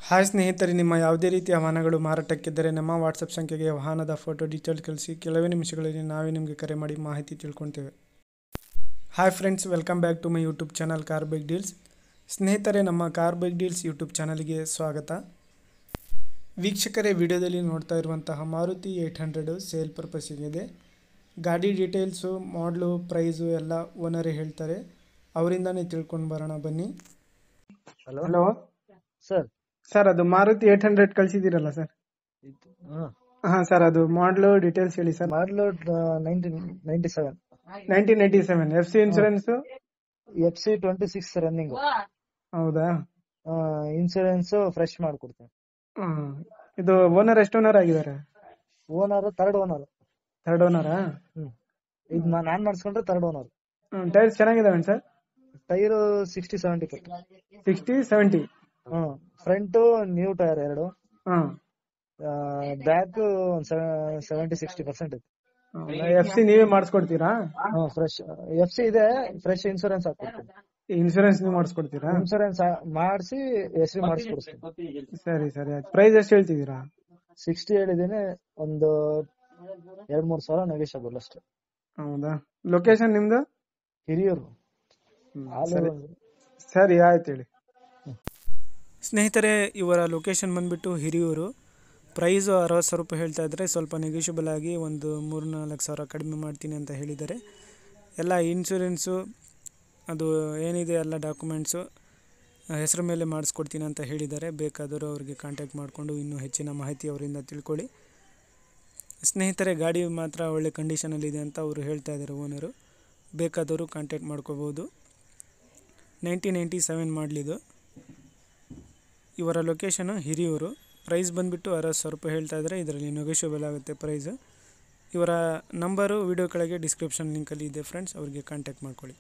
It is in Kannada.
ಹಾಯ್ ಸ್ನೇಹಿತರೆ, ನಿಮ್ಮ ಯಾವುದೇ ರೀತಿಯ ವಾಹನಗಳು ಮಾರಾಟಕ್ಕಿದ್ದರೆ ನಮ್ಮ ವಾಟ್ಸಪ್ ಸಂಖ್ಯೆಗೆ ವಾಹನದ ಫೋಟೋ ಡೀಟೇಲ್ ಕಳಿಸಿ. ಕೆಲವೇ ನಿಮಿಷಗಳಲ್ಲಿ ನಾವೇ ನಿಮಗೆ ಕರೆ ಮಾಡಿ ಮಾಹಿತಿ ತಿಳ್ಕೊಳ್ತೇವೆ. Hi friends, welcome back to my YouTube channel car bike deals. ಸ್ನೇಹಿತರೆ, ನಮ್ಮ ಕಾರ್ ಬೈಕ್ ಡೀಲ್ಸ್ ಯೂಟ್ಯೂಬ್ ಚಾನಲ್ಗೆ ಸ್ವಾಗತ. ವೀಕ್ಷಕರೇ, ವಿಡಿಯೋದಲ್ಲಿ ನೋಡ್ತಾ ಇರುವಂತಹ ಮಾರುತಿ 800 ಸೇಲ್ ಪರ್ಪಸ್ಸಿಗಿದೆ. ಗಾಡಿ ಡೀಟೇಲ್ಸು, ಮಾಡಲು, ಪ್ರೈಸು ಎಲ್ಲ ಓನರೇ ಹೇಳ್ತಾರೆ. ಅವರಿಂದಾನೇ ತಿಳ್ಕೊಂಡು ಬರೋಣ ಬನ್ನಿ. ಹಲೋ ಸರ್, ಅದು ಮಾರುತಿ 800 ಕಳಿಸಿದ್ದೀರಲ್ಲ ಸರ್? ಹಾಂ ಸರ್, ಅದು ಮಾಡಲು ಡೀಟೇಲ್ಸ್ ಹೇಳಿ ಸರ್. ಮಾಡಲು 1997 1997 FC ಇನ್ಶೂರೆನ್ಸ್? FC 26 running. ಹೌದಾ? ಇನ್ಶೂರೆನ್ಸ್ ಫ್ರೆಶ್ ಮಾಡ್ಕೊಡ್ತೇನೆ. ಇದು ಓನರ್ ಎಷ್ಟು ಓನರ್ ಆಗಿದ್ದಾರೆ? Owner third owner. ಥರ್ಡ್ ಓನರಾ? ಇದು ನಾನ್ ಮಾಡಿಸ್ಕೊಂಡ್ರೆ ಥರ್ಡ್ ಓನರ್. ಟೈರ್ಸ್ ಚೆನ್ನಾಗಿದಾವೆ ಸರ್? ಟೈರ್ 60-70 ಕೊಟ್ಟು. 60-70? ಫ್ರಂಟ್ ನ್ಯೂ ಟೈರ್ 2, ಬ್ಯಾಕ್ 70-60% ಇದೆ. FC ನೀವೇ ಮಾಡಿಸ್ಕೊಡ್ತೀರಾ? ಫ್ರೆಶ್ FC ಇದೆ, ಫ್ರೆಶ್ ಇನ್ಶೂರೆನ್ಸ್ ಹಾಕೊಡ್ತೀನಿ. ಇನ್ಶೂರೆನ್ಸ್ ನೀವು ಮಾಡಿಸ್ಕೊಡ್ತೀರಾ? ಇನ್ಶೂರೆನ್ಸ್ ಮಾಡಿಸಿ SV ಮಾಡಿಸ್ಕೊಡ್ತೀನಿ. ಸರಿ ಸರಿ, ಆಯ್ತು. ಪ್ರೈಸ್ ಎಷ್ಟು ಹೇಳ್ತಿದ್ದೀರಾ? 60 ಹೇಳಿದೀನಿ, ಒಂದು 2-3 ಸಾವಿರ ನೆಗೋಷಿಯಬಲ್ ಅಷ್ಟೇ. ಹೌದಾ? ಲೊಕೇಶನ್ ನಿಮ್ದು? ಹಿರಿಯೂರು. ಸರಿ, ಆಯ್ತು ಹೇಳಿ. ಸ್ನೇಹಿತರೆ, ಇವರ ಲೊಕೇಶನ್ ಬಂದುಬಿಟ್ಟು ಹಿರಿಯೂರು. ಪ್ರೈಸು 60,000 ರೂಪಾಯಿ ಹೇಳ್ತಾ ಇದ್ದಾರೆ. ಸ್ವಲ್ಪ ನೆಗೋಷಿಯಬಲ್ ಆಗಿ ಒಂದು 3-4 ಸಾವಿರ ಕಡಿಮೆ ಮಾಡ್ತೀನಿ ಅಂತ ಹೇಳಿದ್ದಾರೆ. ಎಲ್ಲ ಇನ್ಶೂರೆನ್ಸು ಅದು ಏನಿದೆ ಎಲ್ಲ ಡಾಕ್ಯುಮೆಂಟ್ಸು ಹೆಸರು ಮೇಲೆ ಮಾಡಿಸ್ಕೊಡ್ತೀನಿ ಅಂತ ಹೇಳಿದ್ದಾರೆ. ಬೇಕಾದರೂ ಅವರಿಗೆ ಕಾಂಟ್ಯಾಕ್ಟ್ ಮಾಡಿಕೊಂಡು ಇನ್ನೂ ಹೆಚ್ಚಿನ ಮಾಹಿತಿ ಅವರಿಂದ ತಿಳ್ಕೊಳ್ಳಿ. ಸ್ನೇಹಿತರೆ, ಗಾಡಿ ಮಾತ್ರ ಒಳ್ಳೆ ಕಂಡೀಷನಲ್ಲಿದೆ ಅಂತ ಅವರು ಹೇಳ್ತಾ ಇದ್ದಾರೆ ಓನರು. ಬೇಕಾದವರು ಕಾಂಟ್ಯಾಕ್ಟ್ ಮಾಡ್ಕೋಬೋದು. 1997 ಮಾಡಲಿದು. ಇವರ ಲೊಕೇಶನು ಹಿರಿಯೂರು. ಪ್ರೈಸ್ ಬಂದುಬಿಟ್ಟು 60,000 ರೂಪಾಯಿ ಹೇಳ್ತಾ ಇದ್ದಾರೆ. ಇದರಲ್ಲಿ ನೆಗೋಷಿಯಬಲ್ ಆಗುತ್ತೆ ಪ್ರೈಸು. ಇವರ ನಂಬರು ವಿಡಿಯೋ ಕೆಳಗೆ ಡಿಸ್ಕ್ರಿಪ್ಷನ್ ಲಿಂಕಲ್ಲಿ ಇದೆ ಫ್ರೆಂಡ್ಸ್, ಅವರಿಗೆ ಕಾಂಟ್ಯಾಕ್ಟ್ ಮಾಡ್ಕೊಳ್ಳಿ.